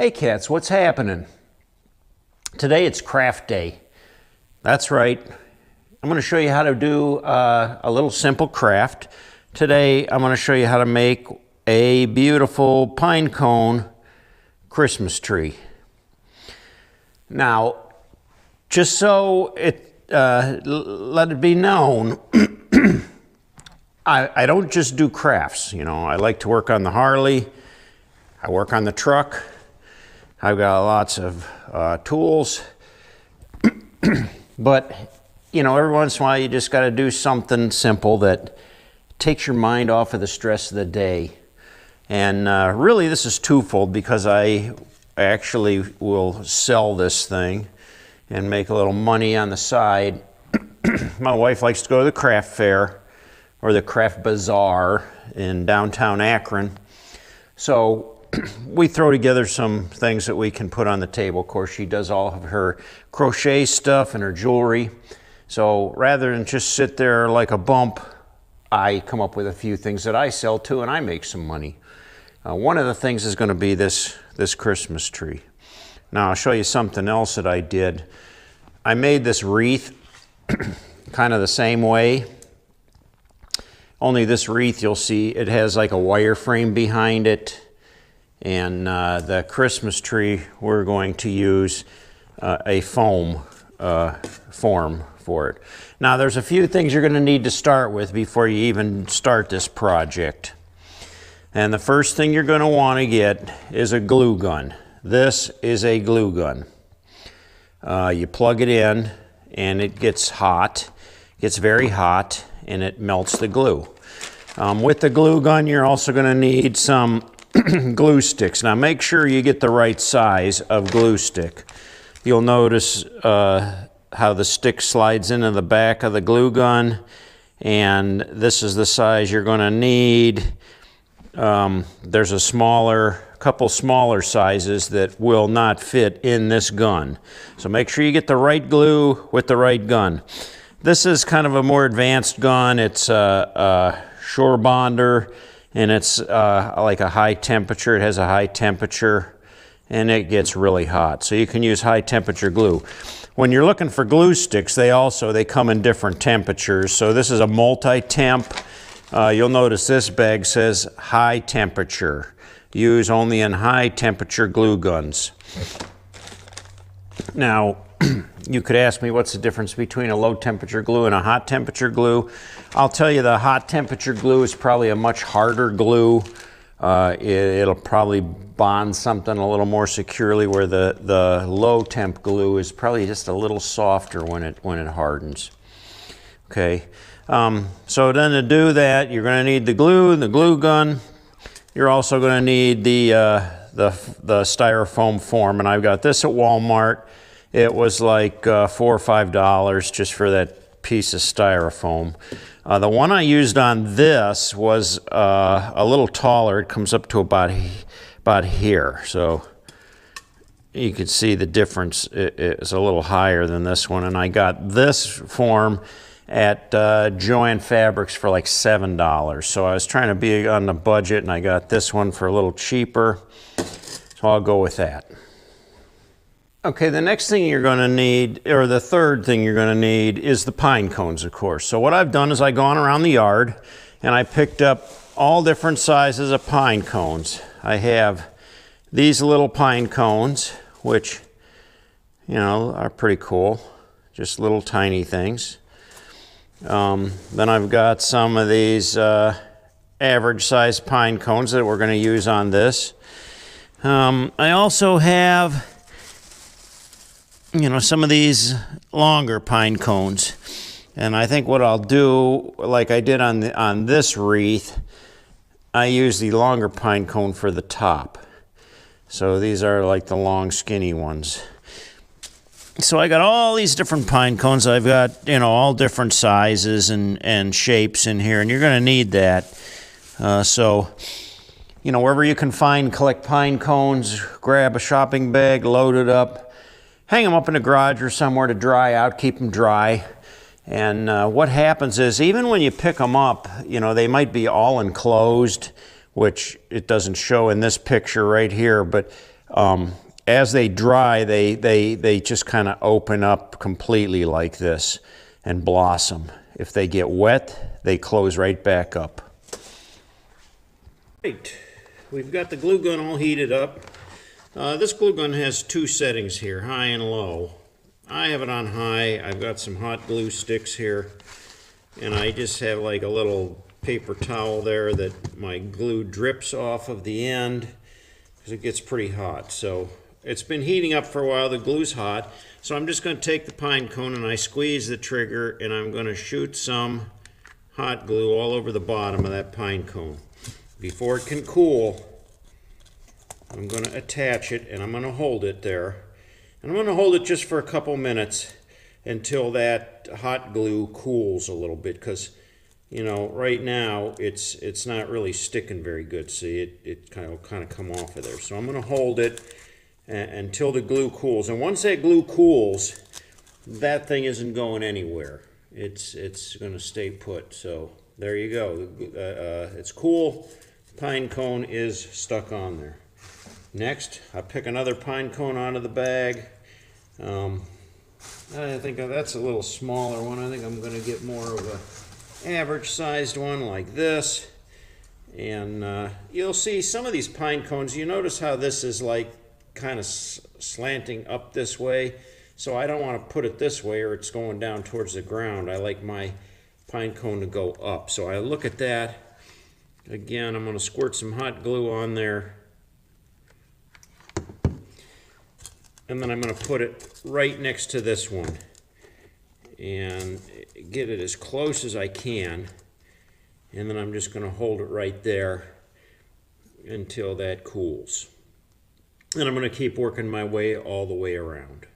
Hey cats, what's happening? Today it's craft day. That's right. I'm going to show you how to do a little simple craft. Today I'm going to show you how to make a beautiful pine cone Christmas tree. Now, just so let it be known, I don't just do crafts. You know, I like to work on the Harley. I work on the truck. I've got lots of tools. But, you know, every once in a while you just got to do something simple that takes your mind off of the stress of the day. And really this is twofold, because I actually will sell this thing and make a little money on the side. My wife likes to go to the craft fair or the craft bazaar in downtown Akron. So we throw together some things that we can put on the table. Of course, she does all of her crochet stuff and her jewelry. So rather than just sit there like a bump, I come up with a few things that I sell too, and I make some money. One of the things is going to be this Christmas tree. Now I'll show you something else that I did. I made this wreath kind of the same way. Only this wreath, you'll see, it has like a wire frame behind it. And the Christmas tree, we're going to use a foam form for it. Now there's a few things you're going to need to start with before you even start this project. And the first thing you're going to want to get is a glue gun. This is a glue gun. You plug it in and it gets hot, gets very hot, and it melts the glue. With the glue gun, you're also going to need some glue sticks. Now make sure you get the right size of glue stick. You'll notice how the stick slides into the back of the glue gun, and this is the size you're going to need. There's a couple smaller sizes that will not fit in this gun. So make sure you get the right glue with the right gun. This is kind of a more advanced gun. It's a Shore Bonder, and it's like a high temperature. It has a high temperature and it gets really hot. So you can use high temperature glue. When you're looking for glue sticks, they come in different temperatures. So this is a multi-temp. You'll notice this bag says high temperature. Use only in high temperature glue guns. Now, you could ask me what's the difference between a low temperature glue and a hot temperature glue. I'll tell you, the hot temperature glue is probably a much harder glue. It'll probably bond something a little more securely, where the low temp glue is probably just a little softer when it hardens. Okay, so then to do that, you're going to need the glue and the glue gun. You're also going to need the Styrofoam Form, and I've got this at Walmart. It was like $4 or $5 just for that piece of Styrofoam. The one I used on this was a little taller. It comes up to about here. So you can see the difference. It's a little higher than this one. And I got this form at Joann Fabrics for like $7. So I was trying to be on the budget, and I got this one for a little cheaper. So I'll go with that. Okay, the next thing you're going to need, or the third thing you're going to need, is the pine cones, of course. So what I've done is I've gone around the yard and I picked up all different sizes of pine cones. I have these little pine cones, which, you know, are pretty cool. Just little tiny things. Then I've got some of these average size pine cones that we're going to use on this. I also have, you know, some of these longer pine cones. And I think what I'll do, like I did on this wreath, I use the longer pine cone for the top. So these are like the long skinny ones. So I got all these different pine cones. I've got, you know, all different sizes and shapes in here, and you're going to need that. So, you know, wherever you can collect pine cones, grab a shopping bag, load it up, hang them up in the garage or somewhere to dry out, keep them dry. And what happens is, even when you pick them up, you know, they might be all enclosed, which it doesn't show in this picture right here, but As they dry, they just kind of open up completely like this and blossom. If they get wet, they close right back up. Right, we've got the glue gun all heated up. This glue gun has two settings here, high and low. I have it on high. I've got some hot glue sticks here, and I just have like a little paper towel there that my glue drips off of the end because it gets pretty hot. So it's been heating up for a while, the glue's hot, so I'm just going to take the pine cone and I squeeze the trigger and I'm going to shoot some hot glue all over the bottom of that pine cone. Before it can cool, I'm going to attach it and I'm going to hold it there. And I'm going to hold it just for a couple minutes until that hot glue cools a little bit, because you know, right now it's not really sticking very good. See, it kind of come off of there. So I'm going to hold it until the glue cools. And once that glue cools, that thing isn't going anywhere. It's going to stay put. So there you go. It's cool. Pine cone is stuck on there. Next, I pick another pine cone out of the bag. I think that's a little smaller one. I think I'm going to get more of a average sized one like this. And you'll see some of these pine cones, you notice how this is like kind of slanting up this way. So I don't want to put it this way or it's going down towards the ground. I like my pine cone to go up. So I look at that. Again, I'm going to squirt some hot glue on there. And then I'm going to put it right next to this one and get it as close as I can. And then I'm just going to hold it right there until that cools. And I'm going to keep working my way all the way around.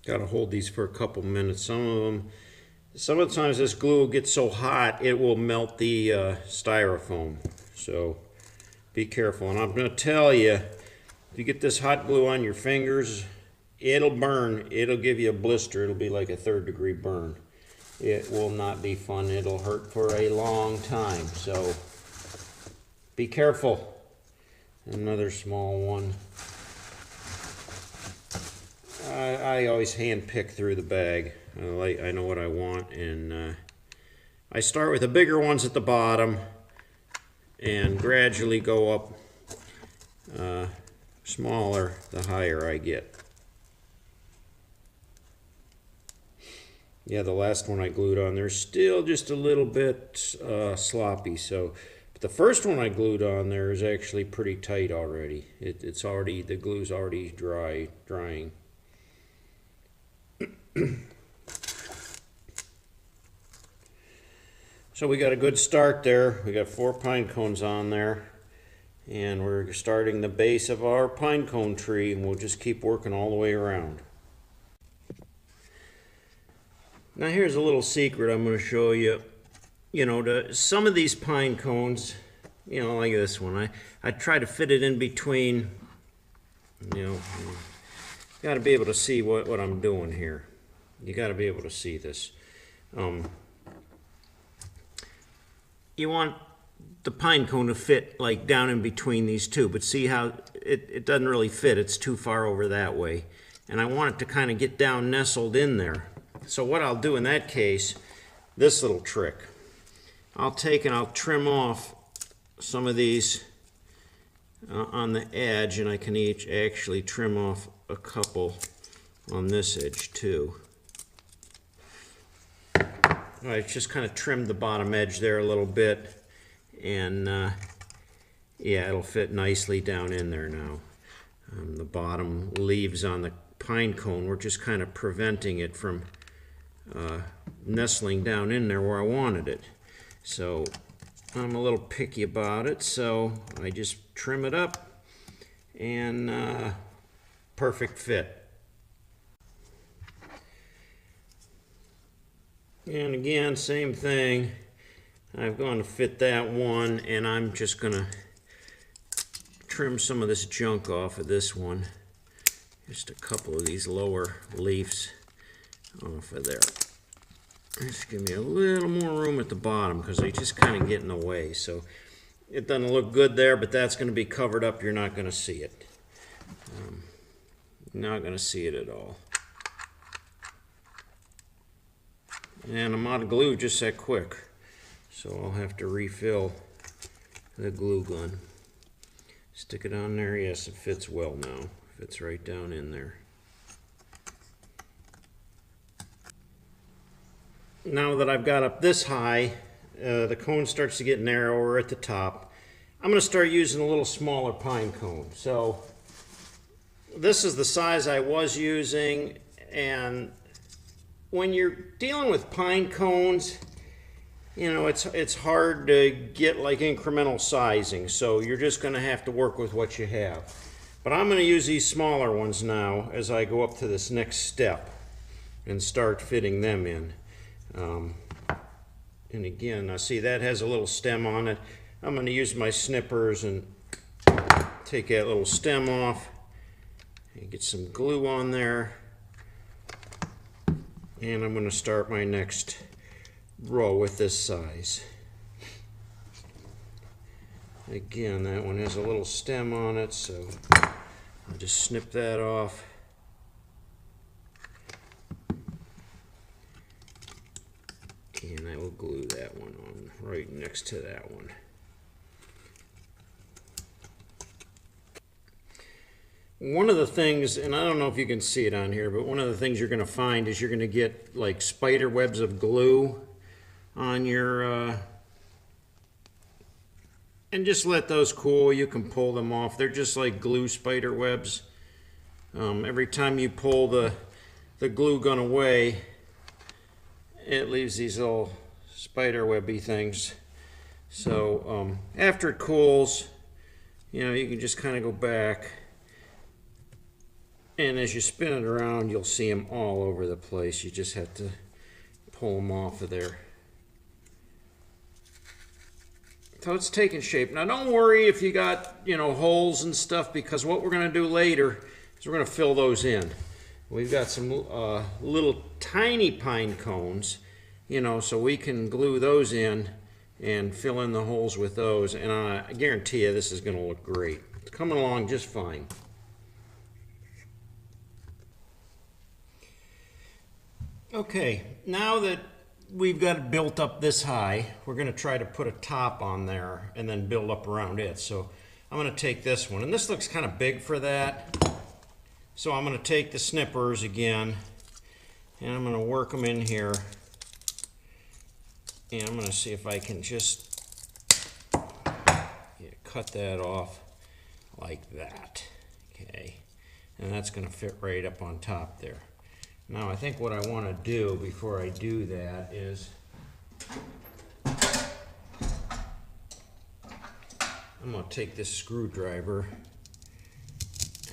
Got to hold these for a couple minutes. Some of the times this glue will get so hot it will melt the styrofoam. So be careful. And I'm going to tell you, if you get this hot glue on your fingers, it'll burn. It'll give you a blister. It'll be like a 3rd-degree burn. It will not be fun. It'll hurt for a long time. So be careful. Another small one. I always hand pick through the bag. I know what I want, and I start with the bigger ones at the bottom and gradually go up smaller the higher I get. Yeah, the last one I glued on there's still just a little bit sloppy, so but the first one I glued on there is actually pretty tight already. It's already, the glue's already drying. So we got a good start there. We got 4 pine cones on there, and we're starting the base of our pine cone tree, and we'll just keep working all the way around. Now here's a little secret I'm going to show you. You know, some of these pine cones, you know, like this one, I try to fit it in between. You know, got to be able to see what I'm doing here. You got to be able to see this. You want the pine cone to fit like down in between these two, but see how it doesn't really fit. It's too far over that way. And I want it to kind of get down nestled in there. So what I'll do in that case, this little trick. I'll take and I'll trim off some of these on the edge, and I can actually trim off a couple on this edge too. All right, just kind of trimmed the bottom edge there a little bit, and yeah, it'll fit nicely down in there now. The bottom leaves on the pine cone, we're just kind of preventing it from nestling down in there where I wanted it. So I'm a little picky about it, so I just trim it up, and perfect fit. And again, same thing. I've gone to fit that one, and I'm just going to trim some of this junk off of this one. Just a couple of these lower leaves off of there. Just give me a little more room at the bottom because they just kind of get in the way. So it doesn't look good there, but that's going to be covered up. You're not going to see it. Not going to see it at all. And I'm out of glue just that quick. So I'll have to refill the glue gun. Stick it on there. Yes, it fits well now. Fits right down in there. Now that I've got up this high, the cone starts to get narrower at the top. I'm going to start using a little smaller pine cone. So this is the size I was using, and when you're dealing with pine cones, you know, it's hard to get like incremental sizing, so you're just going to have to work with what you have. But I'm going to use these smaller ones now as I go up to this next step and start fitting them in. And again, I see that has a little stem on it. I'm going to use my snippers and take that little stem off and get some glue on there. And I'm going to start my next row with this size. Again, that one has a little stem on it, so I'll just snip that off. And I will glue that one on right next to that one. One of the things, and I don't know if you can see it on here, but one of the things you're going to find is you're going to get like spider webs of glue on your, and just let those cool. You can pull them off. They're just like glue spider webs. Every time you pull the glue gun away, it leaves these little spider webby things. So after it cools, you know, you can just kind of go back, and as you spin it around, you'll see them all over the place. You just have to pull them off of there. So it's taking shape. Now don't worry if you got, you know, holes and stuff, because what we're going to do later is we're going to fill those in. We've got some little tiny pine cones, you know, so we can glue those in and fill in the holes with those. And I guarantee you this is going to look great. It's coming along just fine. Okay, now that we've got it built up this high, we're going to try to put a top on there and then build up around it. So I'm going to take this one, and this looks kind of big for that. So I'm going to take the snippers again, and I'm going to work them in here. And I'm going to see if I can just cut that off like that. Okay, and that's going to fit right up on top there. Now I think what I want to do before I do that is I'm going to take this screwdriver.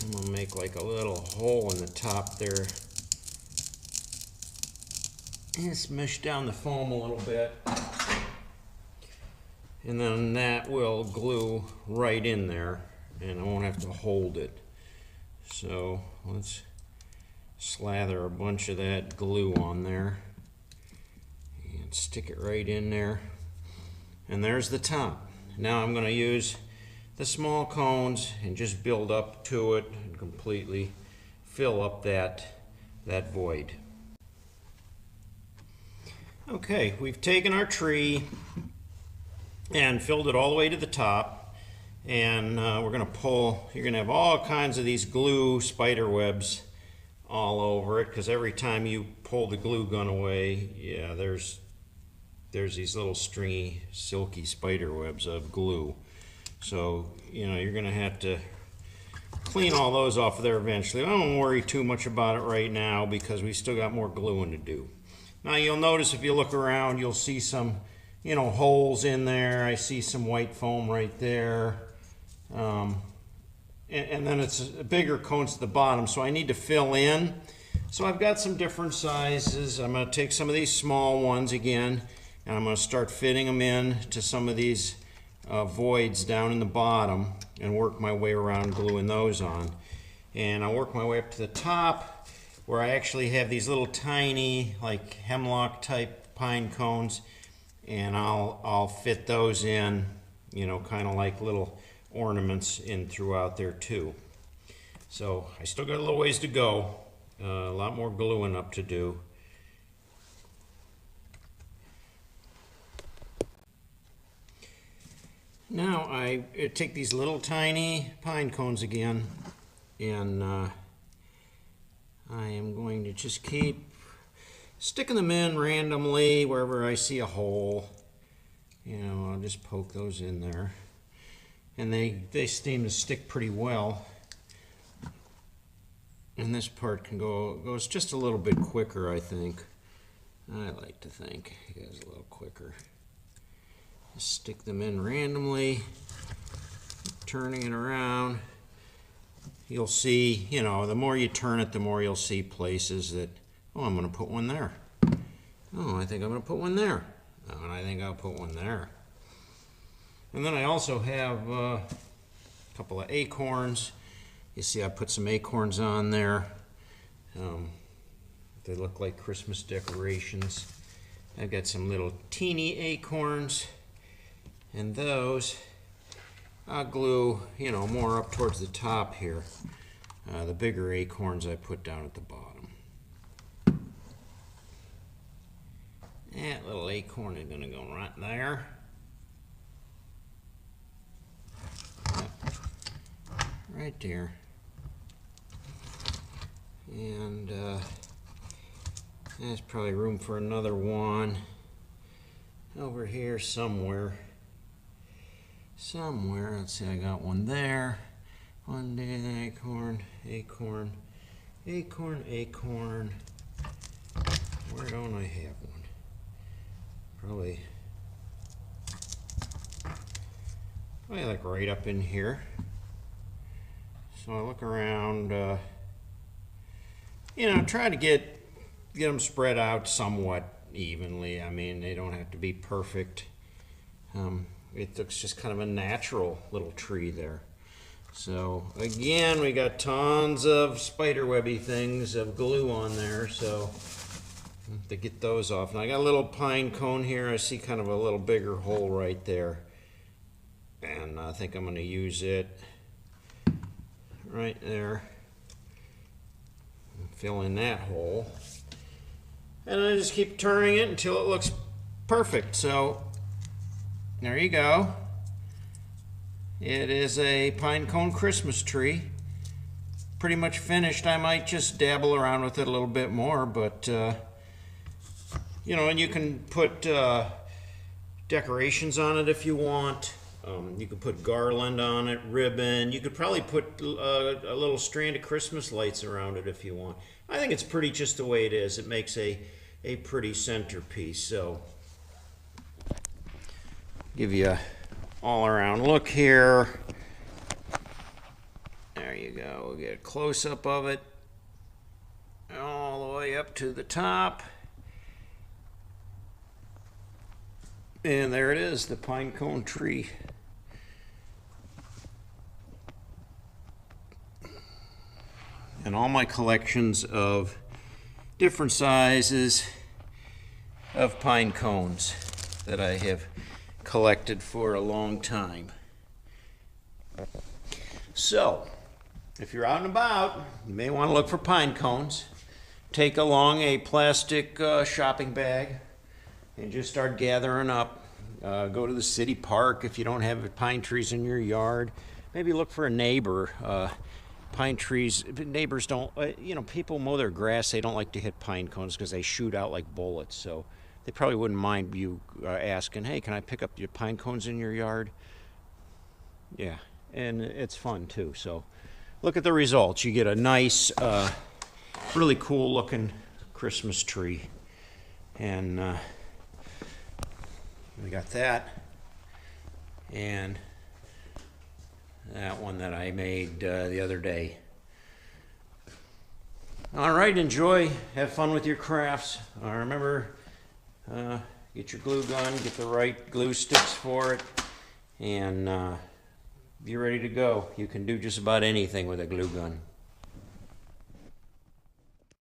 I'm going to make like a little hole in the top there. And smush down the foam a little bit. And then that will glue right in there, and I won't have to hold it. So let's slather a bunch of that glue on there and stick it right in there. And there's the top. Now I'm going to use the small cones and just build up to it and completely fill up that void. Okay, we've taken our tree and filled it all the way to the top, and we're going to pull. You're going to have all kinds of these glue spider webs all over it, because every time you pull the glue gun away, yeah, there's these little stringy, silky spider webs of glue. So, you know, you're going to have to clean all those off of there eventually. I don't worry too much about it right now because we still got more gluing to do. Now you'll notice if you look around, you'll see some you know, holes in there. I see some white foam right there. And then it's bigger cones at the bottom, so I need to fill in. So I've got some different sizes. I'm going to take some of these small ones again, and I'm going to start fitting them in to some of these voids down in the bottom and work my way around gluing those on. And I'll work my way up to the top where I actually have these little tiny, like hemlock type pine cones, and I'll fit those in, you know, kind of like little ornaments in throughout there too. So I still got a little ways to go, a lot more gluing up to do. Now I take these little tiny pine cones again, and I am going to just keep sticking them in randomly wherever I see a hole. You know, I'll just poke those in there. And they seem to stick pretty well. And this part goes just a little bit quicker, I think. I like to think it goes a little quicker. Just stick them in randomly, turning it around. You'll see, you know, the more you turn it, the more you'll see places that, oh, I'm going to put one there. Oh, I think I'm going to put one there. Oh, and I think I'll put one there. And then I also have a couple of acorns. You see I put some acorns on there. They look like Christmas decorations. I've got some little teeny acorns, and those I'll glue, you know, more up towards the top here. The bigger acorns I put down at the bottom. That little acorn is going to go right there. Right there. And there's probably room for another one over here somewhere. Let's see, I got one there. One acorn, acorn, acorn, acorn. Where don't I have one? Probably like right up in here. So I look around, you know, try to get them spread out somewhat evenly. I mean, they don't have to be perfect. It looks just kind of a natural little tree there. So again, we got tons of spiderwebby things of glue on there, so to get those off. And I got a little pine cone here. I see kind of a little bigger hole right there, and I think I'm going to use it right there. Fill in that hole, and I just keep turning it until it looks perfect. So there you go. It is a pine cone Christmas tree. Pretty much finished. I might just dabble around with it a little bit more, but you know, and you can put decorations on it if you want. You could put garland on it, ribbon. You could probably put a little strand of Christmas lights around it if you want. I think it's pretty just the way it is. It makes a pretty centerpiece. So give you a all around look here. There you go. We'll get a close up of it all the way up to the top. And there it is, the pine cone tree. And all my collections of different sizes of pine cones that I have collected for a long time. So, if you're out and about, you may want to look for pine cones. Take along a plastic shopping bag and just start gathering up. Go to the city park if you don't have pine trees in your yard. Maybe look for a neighbor. Pine trees, neighbors don't, you know, people mow their grass. They don't like to hit pine cones because they shoot out like bullets. So they probably wouldn't mind you asking, hey, can I pick up your pine cones in your yard? Yeah, and it's fun too. So look at the results. You get a nice, really cool looking Christmas tree. And We got that, and that one that I made the other day. All right, enjoy, have fun with your crafts. Remember, get your glue gun, get the right glue sticks for it, and be ready to go. You can do just about anything with a glue gun.